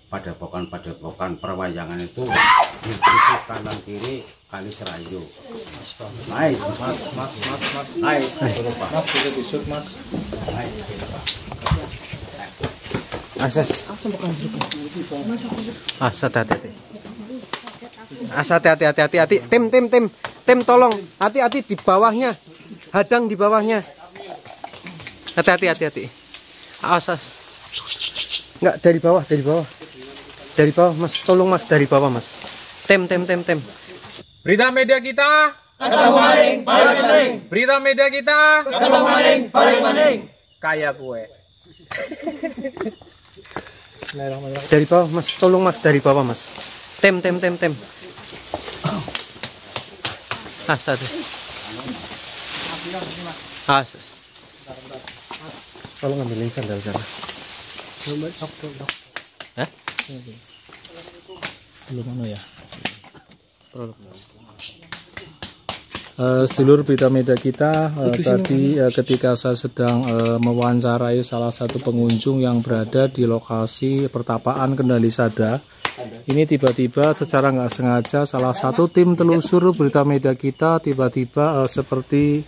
padepokan perwayangan itu di sisi kanan kiri Kali Serayu. Naik, mas. Naik, mas bisa busuk mas. Naik. Hati. Tim tolong, hati-hati di bawahnya. Hadang di bawahnya. Hati. Asas. Enggak dari bawah. Dari bawah, Mas. Tolong Mas dari bawah, Mas. Tem. Berita media kita ketemu maling balik maning. Berita media kita Ketemu maling balik maning. Kayak kue. Dari bawah, Mas. Tolong Mas dari bawah, Mas. Tem. Asas. Tolong ambilin sandal sana. Hah? Belum mana ya? Sedulur berita media kita tadi ketika saya sedang mewawancarai salah satu pengunjung yang berada di lokasi pertapaan Kendali Sada, ini tiba-tiba secara nggak sengaja salah satu tim telusur berita media kita tiba-tiba seperti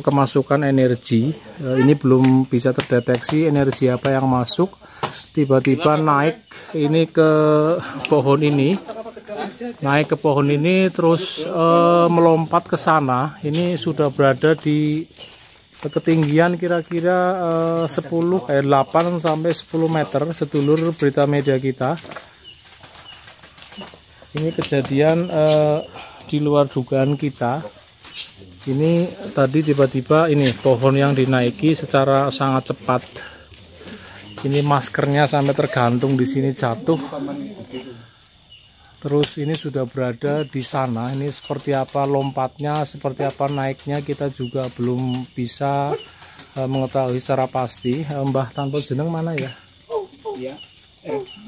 kemasukan energi. Ini belum bisa terdeteksi energi apa yang masuk, tiba-tiba naik ini ke pohon ini, terus melompat ke sana. Ini sudah berada di ketinggian kira-kira 8 sampai 10 meter, sedulur berita media kita. Ini kejadian di luar dugaan kita. Ini tadi tiba-tiba ini pohon yang dinaiki secara sangat cepat. Ini maskernya sampai tergantung di sini jatuh. Terus ini sudah berada di sana. Ini seperti apa lompatnya, seperti apa naiknya kita juga belum bisa mengetahui secara pasti. Mbah tanpa jeneng mana ya? Iya.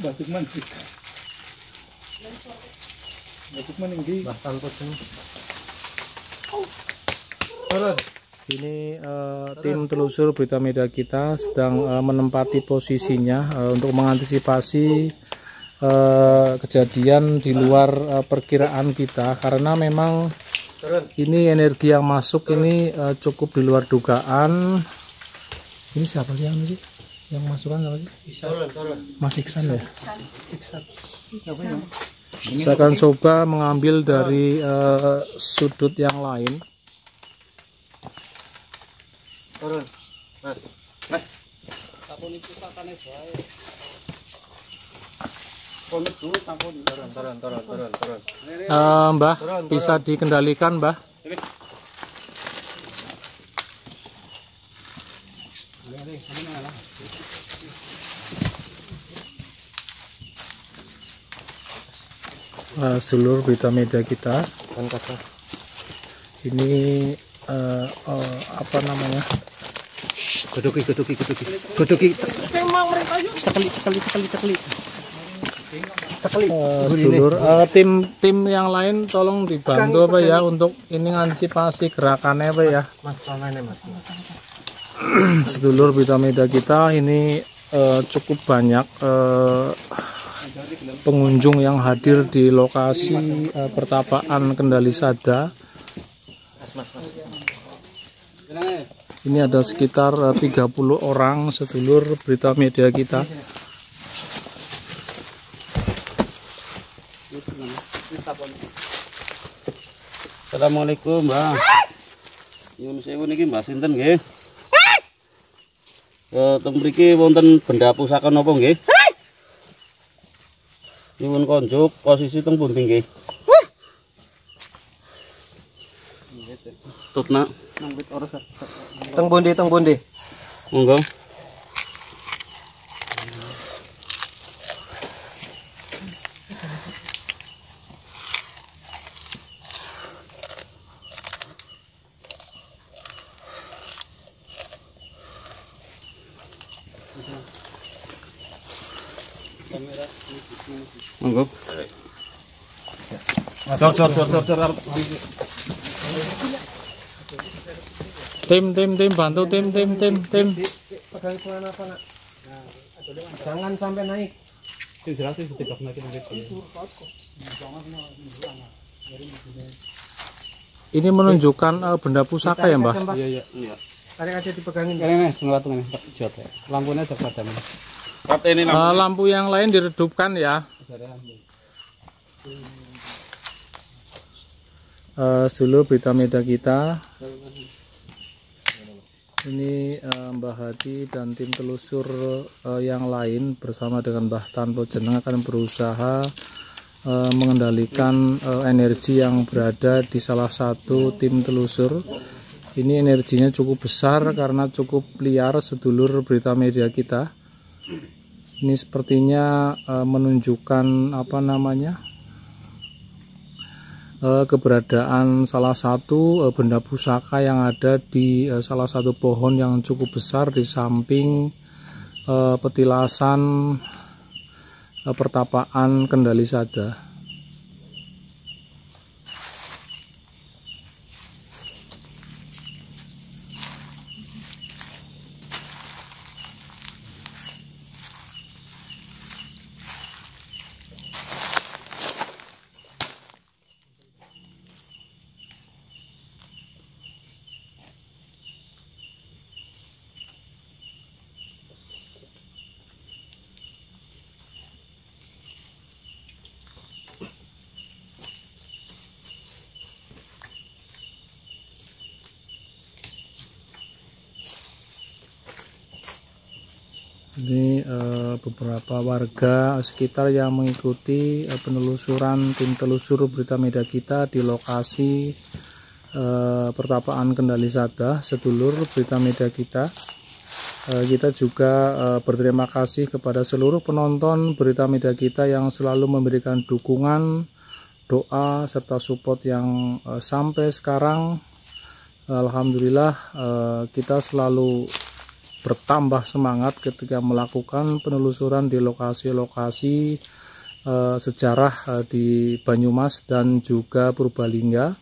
Mbah Sukman. Mbah tanpa jeneng. Ini tim telusur berita media kita sedang menempati posisinya untuk mengantisipasi kejadian di luar perkiraan kita, karena memang ini energi yang masuk ini cukup di luar dugaan. Ini siapa sih yang masukkan apa sih? Mas Iksan ya? Saya akan coba mengambil dari sudut yang lain. Turun. Mas. Turun. Mbah, bisa dikendalikan, Mbah? Seluruh berita media kita. Ini apa namanya? Godoki. Cekali. Sedulur, tim yang lain tolong dibantu apa ya untuk ini antisipasi gerakannya apa ya. Sedulur berita media kita ini cukup banyak pengunjung yang hadir di lokasi pertapaan Kendali Sada. Ini ada sekitar 30 orang sedulur berita media kita. Assalamualaikum, Mbak. Nyuwun sewu niki Mbak sinten nggih? Teng mriki wonten benda pusaka napa nggih? Nyuwun konjuk posisi teng pundi nggih? Tutna. Teng Bondi. Monggo. Monggo. Cor. Tim bantu tim. Pegang celana apa nak? Jangan sampai naik. Ini menunjukkan benda pusaka ya, Mbah? Iya. Ada dipegangin. Ini ngeliat ini, lampunya terpadam. Lampu yang lain diredupkan ya. Dulu berita media kita. Ini Mbah Hadi dan tim telusur yang lain bersama dengan Mbah Tanpo Jeneng akan berusaha mengendalikan energi yang berada di salah satu tim telusur. Ini energinya cukup besar karena cukup liar, sedulur berita media kita. Ini sepertinya menunjukkan keberadaan salah satu benda pusaka yang ada di salah satu pohon yang cukup besar di samping petilasan pertapaan Kendali Sada. Ini beberapa warga sekitar yang mengikuti penelusuran tim telusur berita media kita di lokasi pertapaan Kendali Sada, sedulur berita media kita. Kita juga berterima kasih kepada seluruh penonton berita media kita yang selalu memberikan dukungan, doa, serta support yang sampai sekarang. Alhamdulillah kita selalu bertambah semangat ketika melakukan penelusuran di lokasi-lokasi sejarah di Banyumas dan juga Purbalingga.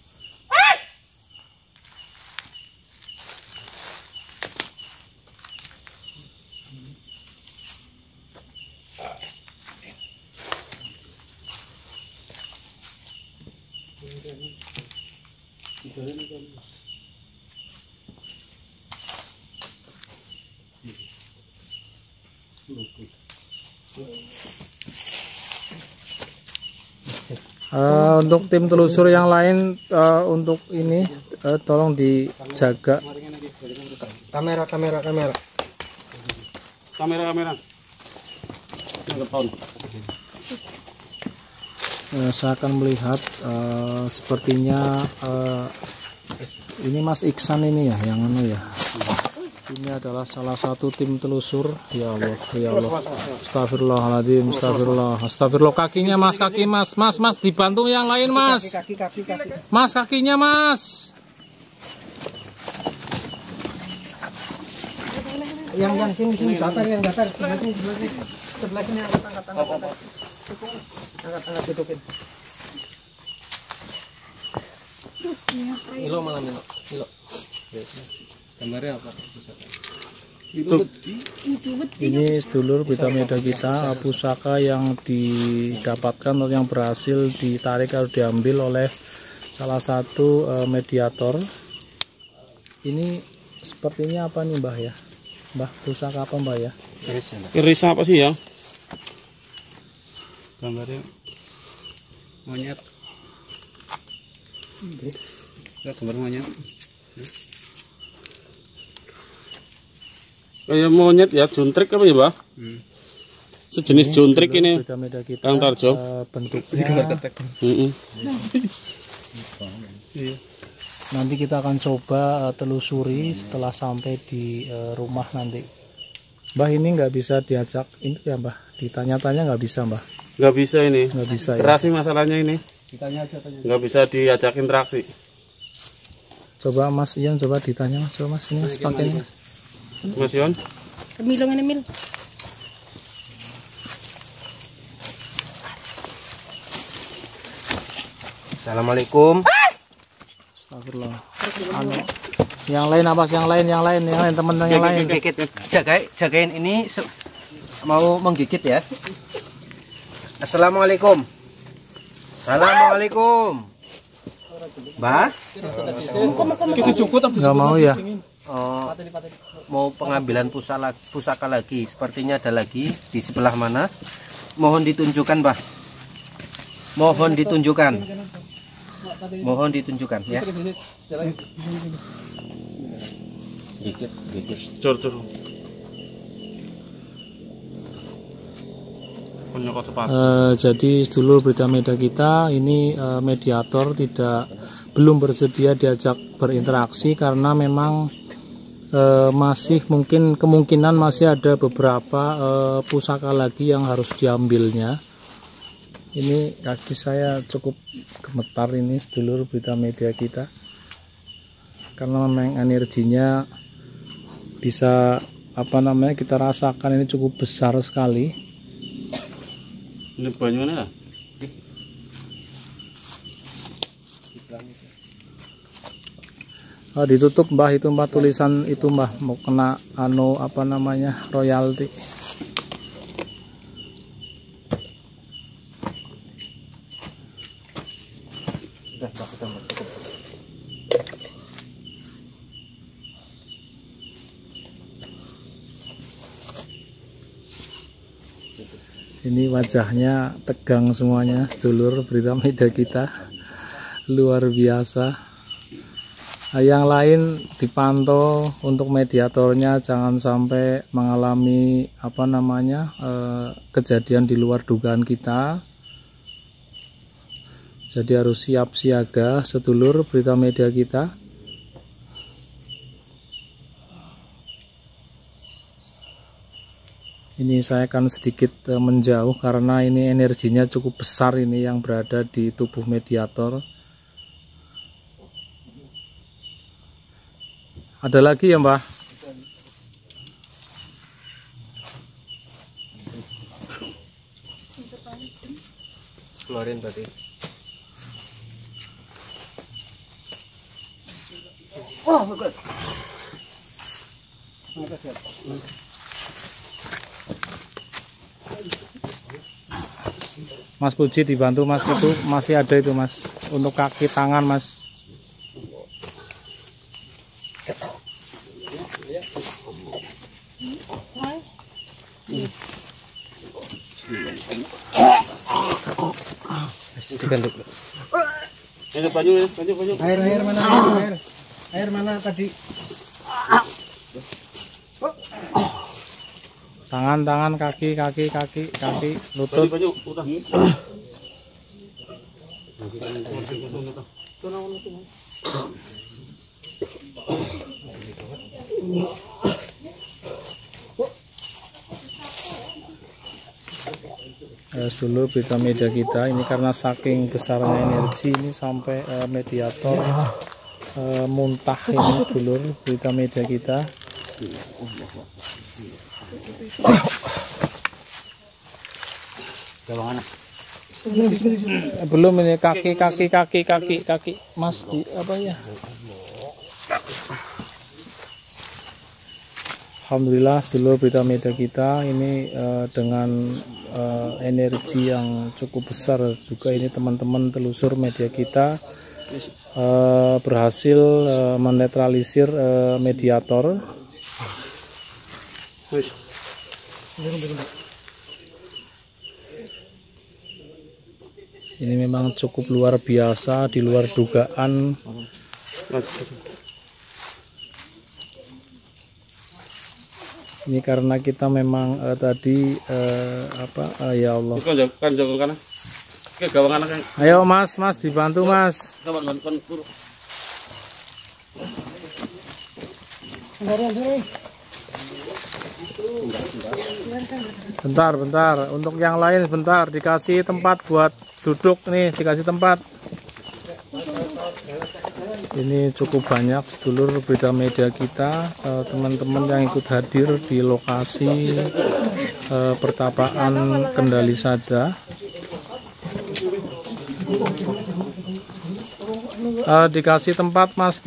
Untuk tim telusur yang lain, untuk ini tolong dijaga Kamera. saya akan melihat sepertinya ini Mas Iksan ini ya yang ya. Ini adalah salah satu tim telusur. Ya Allah, ya Allah. Astagfirullahaladzim, astagfirullah. Kakinya Mas, kaki Mas. Mas, dibantu yang lain Mas. Kaki. Mas, kakinya Mas. Yang sini datar, yang datar. Sebelah sini angkat. Angkat dudukin. Milo malam Milo. Gambarnya apa? Ini sedulur berita media kita, pusaka yang didapatkan atau yang berhasil ditarik atau diambil oleh salah satu mediator. Ini sepertinya apa nih Mbah ya? Mbah, pusaka apa Mbah ya? Iris apa sih ya? Gambarnya monyet. Gambar monyet. Kayak monyet ya, juntrik apa ya, Mbah? Sejenis juntrik ini. Kang Tarjo. Bentuknya. Nanti kita akan coba telusuri setelah sampai di rumah nanti. Mbah, ini nggak bisa diajak ini ya Mbah? Ditanya-tanya nggak bisa Mbah? Nggak bisa ini. Nggak bisa keras ya? nih masalahnya ini. Nggak bisa diajak interaksi. Coba Mas Ian, coba ditanya Mas. Coba Mas, ini Mas pakai ini Mas. Mas Yon. Kemilong ini Mil. Assalamualaikum. Astagfirullah. Yang lain apa? Yang lain teman-teman yang lain. Jagain ini mau menggigit ya. Assalamualaikum. Assalamualaikum. Mbah? Nggak mau ya? Oh, mau pengambilan pusaka lagi. Sepertinya ada lagi di sebelah mana? Mohon ditunjukkan, Mbah. Mohon ditunjukkan. Mohon ditunjukkan ya. Dikit. Cur. Penyokot cepat. Jadi sedulur Berita Media kita ini mediator belum bersedia diajak berinteraksi karena memang masih kemungkinan masih ada beberapa pusaka lagi yang harus diambilnya. Ini kaki saya cukup gemetar ini sedulur Berita Media kita karena memang energinya bisa kita rasakan ini cukup besar sekali. Ini banyunya. Ditutup Mbah itu Mbah, tulisan itu Mbah mau kena royalti. Ini wajahnya tegang semuanya sedulur Berita Media kita, luar biasa. Yang lain dipantau untuk mediatornya jangan sampai mengalami kejadian di luar dugaan kita. Jadi harus siap siaga sedulur Berita Media kita. Ini saya akan sedikit menjauh karena ini energinya cukup besar ini yang berada di tubuh mediator. Ada lagi ya Mbah? Keluarin tadi. Oh, bagus. Mas Puji dibantu Mas, itu masih ada itu Mas untuk kaki tangan Mas. Ini banyu. Air mana? Air mana tadi? Tangan, kaki, lutut. Dulu Berita Media kita ini karena saking besarnya energi ini sampai mediator muntah ini sedulur Berita Media kita. Belum ini kaki Mas di apa ya? Alhamdulillah sedulur Berita Media kita ini dengan energi yang cukup besar juga ini teman-teman telusur media kita berhasil menetralisir mediator. Ini memang cukup luar biasa, di luar dugaan. Ini karena kita memang tadi ya Allah. Ayo Mas dibantu Mas. Bentar. Untuk yang lain bentar, dikasih tempat buat duduk nih, dikasih tempat. Ini cukup banyak sedulur Berita Media kita, teman-teman yang ikut hadir di lokasi pertapaan Kendali Sada. Dikasih tempat Mas,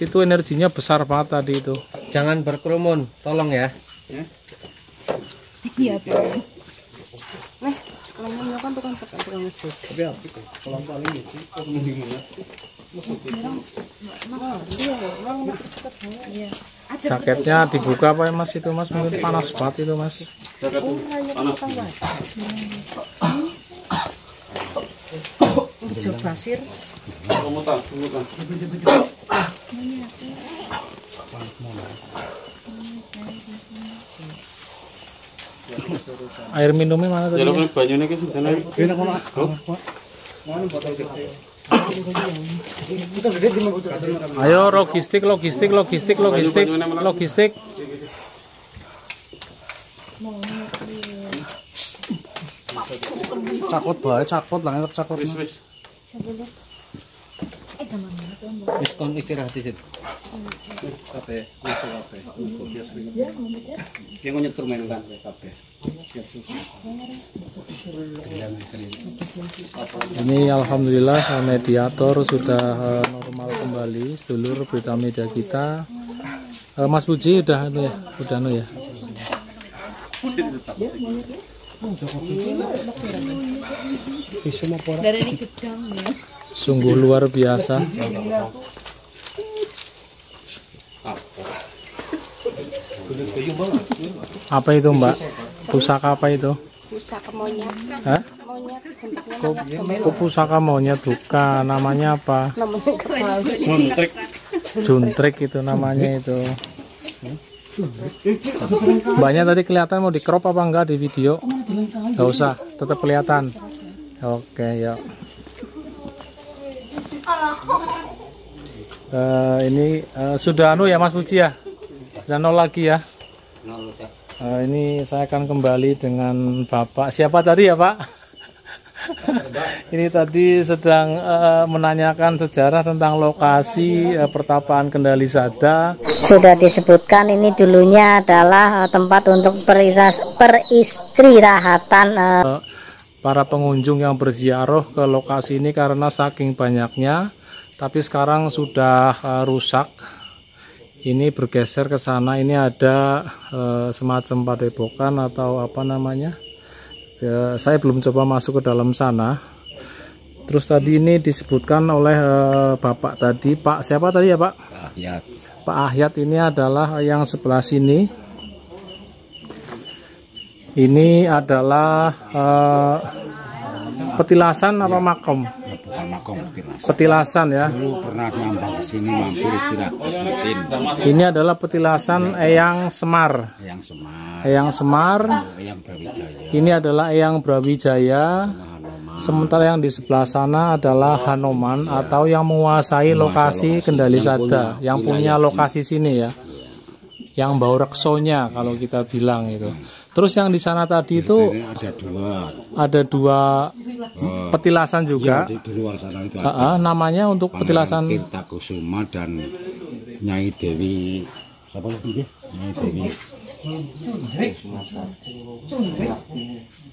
itu energinya besar banget tadi itu. Jangan berkerumun, tolong ya. Iya Pak. Jaketnya dibuka apa ya Mas itu Mas? Mungkin panas banget itu Mas. Pasir. Air minumnya mana tadi? Jalur banyune ki sedene. Ayo logistik. Cakot bae, cakot lah, cakot. Wis. Diskon istirahat di situ. Yang nyetur main kan kabeh. Ini alhamdulillah mediator sudah normal kembali. Sedulur Berita Media kita. Mas Puji udah ya. Sungguh luar biasa. Apa itu Mbak? Pusaka apa itu? Pusaka monyet. Hah? Monyet bentuknya Kok pusaka monyet bukan? Namanya apa? Juntrik. Juntrik itu namanya itu. Mbaknya tadi kelihatan mau di crop apa enggak di video? Gak usah, tetap kelihatan. Oke, ya. Ini sudah ya Mas Puji ya? Sudah nol lagi ya? Ini saya akan kembali dengan Bapak. Siapa tadi ya Pak? Ini tadi sedang menanyakan sejarah tentang lokasi pertapaan Kendali Sada. Sudah disebutkan ini dulunya adalah tempat untuk peristirahatan para pengunjung yang berziarah ke lokasi ini karena saking banyaknya. Tapi sekarang sudah rusak. Ini bergeser ke sana. Ini ada semacam padepokan atau apa namanya? Ya, saya belum coba masuk ke dalam sana. Terus tadi ini disebutkan oleh Bapak tadi, Pak siapa tadi ya Pak? Ahyat. Pak Ahyat ini adalah yang sebelah sini. Ini adalah petilasan apa makom? Bukan makom Petilasan ya. Dulu pernah nyambang ke sini mampir istirahat. Ini adalah petilasan Eyang Semar. Eyang Semar, Eyang Semar. Eyang Brawijaya. Ini adalah Eyang Brawijaya. Hanoman. Sementara yang di sebelah sana adalah Hanoman atau yang menguasai lokasi Kendali Sada, yang punya lokasi sini ya. Yang bau reksonya kalau kita bilang itu. Terus yang di sana tadi itu ada dua petilasan juga. Di luar sana itu ada. Namanya untuk petilasan Tirta Kusuma dan Nyai Dewi. Siapa lagi dia? Nyai Dewi.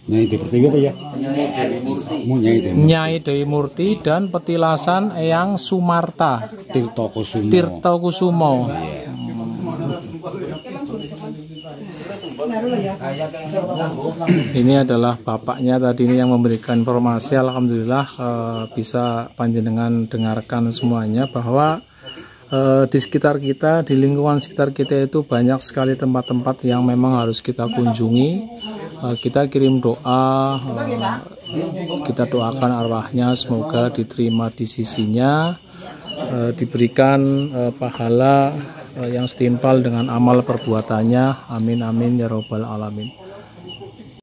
Nyai Dewi Pertiwi apa ya? Nyai Dewi Murti dan petilasan Eyang Sumarta. Tirta Kusumo. Ini adalah bapaknya tadi ini yang memberikan informasi. Alhamdulillah bisa panjenengan dengarkan semuanya bahwa di sekitar kita, di lingkungan sekitar kita itu banyak sekali tempat-tempat yang memang harus kita kunjungi. Kita kirim doa, kita doakan arwahnya semoga diterima di sisinya, diberikan pahala yang setimpal dengan amal perbuatannya. Amin amin ya robbal alamin.